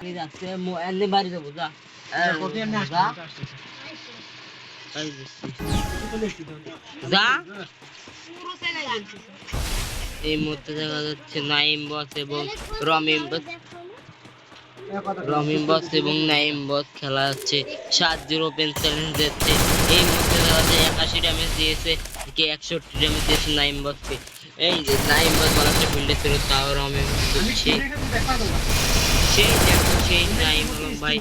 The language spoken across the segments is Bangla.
যাচ্ছে এনে বাড়ি যাবো যা যা এই মুহূর্তে দেখা যাচ্ছে নাইম বস এবং রমিম বস এবং নাইম বস খেলা হচ্ছে 7-0 ওপেন চ্যালেঞ্জ দিচ্ছে। এই মুহূর্তে দেখা যাচ্ছে 81 ড্যামেজ দিয়েছে, 61 ড্যামেজ দিয়েছে নাইম বসকে। এই যে নাইম বস বালাসে ফিল্ডে ছিল, তাও রমিম সেই দেখো সেই নাইম আলম ভাই,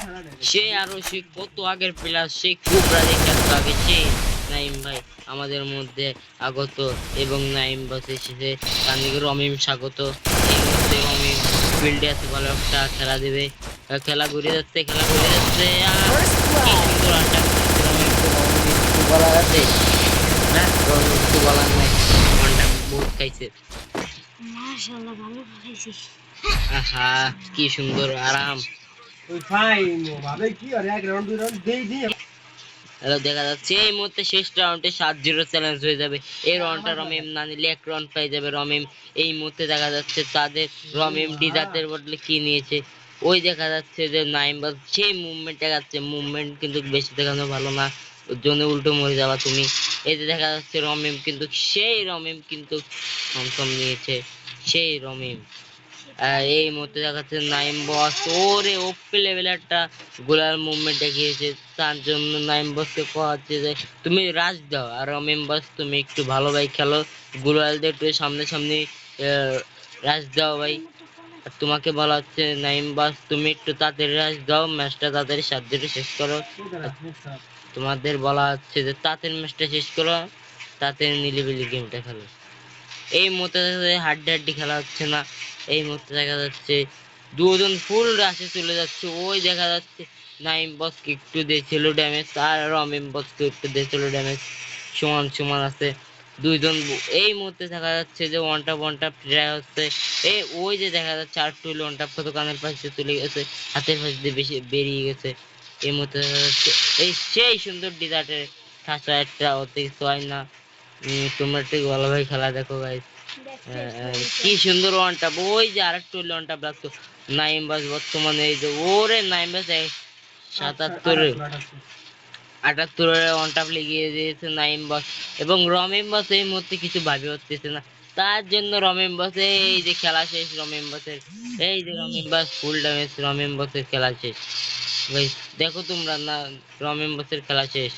সে আরো সে কত আগের প্লেয়ার, সে কুবরা দেখে আগে সেই নাইম ভাই আমাদের মধ্যে আগত এবং নাইম বস এসেছে, তার দিকে রমিম স্বাগত। এই মুহূর্তে রমিম ফিল্ডে আছে, ভালো একটা খেলা দেবে, খেলা ঘুরে যাচ্ছে কি সুন্দর আড্ডা রমিম কিছু বলার আছে না? রমিম কিছু বলার নাই, ঘন্টা বহুত খাইছে। মাশাআল্লাহ ভালো খাইছি। আহা কি সুন্দর আরাম। দেখা যাচ্ছে এই মুহূর্তে শেষ রাউন্ডে 7-0 চ্যালেঞ্জ হয়ে যাবে। এই রাউন্ডটা রমিম না নিলে 1 রাউন্ড পেয়ে যাবে রমিম। এই মুহূর্তে দেখা যাচ্ছে তাদের রমিম ডিজার্টের বদলে কি নিয়েছে, ওই দেখা যাচ্ছে যে নাইম বস সেই মুভমেন্ট দেখাচ্ছে, মুভমেন্ট কিন্তু বেশি দেখানো ভালো না, ওর জন্য উল্টো মরে যাওয়া তুমি। এই যে দেখা যাচ্ছে রমিম কিন্তু সেই রমিম কিন্তু থমথম নিয়েছে, সেই রমিম। এই মুহূর্তে দেখাচ্ছে নাইম বস ওরে ওপি লেভেল একটা গোলার মুভমেন্ট দেখিয়েছে, তার জন্য নাইম বসকে কোয়া হচ্ছে যে তুমি রাজ দাও, আর রমিম বস তুমি একটু ভালো ভাই খেলো, গোলালদের একটু সামনে সামনে রাজ দাও ভাই। আর তোমাকে বলা হচ্ছে নাইম বস তুমি একটু তাড়াতাড়ি রাজ দাও, ম্যাচটা তাড়াতাড়ি 7-0 শেষ করো। তোমাদের বলা হচ্ছে যে তাড়াতাড়ি ম্যাচটা শেষ করো, তাড়াতাড়ি নিলিবিলি গেমটা খেলো। এই মুহূর্তে হাড্ডি হাড্ডি খেলা হচ্ছে না। এই মুহূর্তে দেখা যাচ্ছে দুজন ফুল রাশে চলে যাচ্ছে, ওই দেখা যাচ্ছে নাইম বসকে একটু দিয়েছিল ড্যামেজ, আর রমিম বসকে একটু দিয়েছিল ড্যামেজ, সমান সমান আছে দুইজন। এই মুহূর্তে দেখা যাচ্ছে যে ওয়ান টাপ ট্রাই হচ্ছে। এই ওই যে দেখা যাচ্ছে আর টুল ওয়ান টাপ কত কানের পাশে চলে গেছে, হাতের পাশে দিয়ে বেশি বেরিয়ে গেছে। এই মুহূর্তে দেখা যাচ্ছে এই সেই সুন্দর ডিজার্টের ঠাসা একটা অত কিছু হয় না। তোমরা একটু ভালোভাবে খেলা দেখো গাইস, কি সুন্দর ওয়ান টাপ, ওই যে আরেকটু ওয়ান টাপ লাগতো নাইম বাস বর্তমানে। এই যে ওরে নাইম বাস 77-78 ওয়ান টাপ লেগিয়ে দিয়েছে নাইম বস, এবং রমিম বস এই মুহূর্তে কিছু ভাবি হচ্ছে না, তার জন্য রমিম বস এই যে খেলা শেষ রমিম বসের। এই যে রমিম বস ফুল ড্যামেজ, রমিম বসের খেলা শেষ। দেখো তোমরা না, রমিম বসের খেলা শেষ।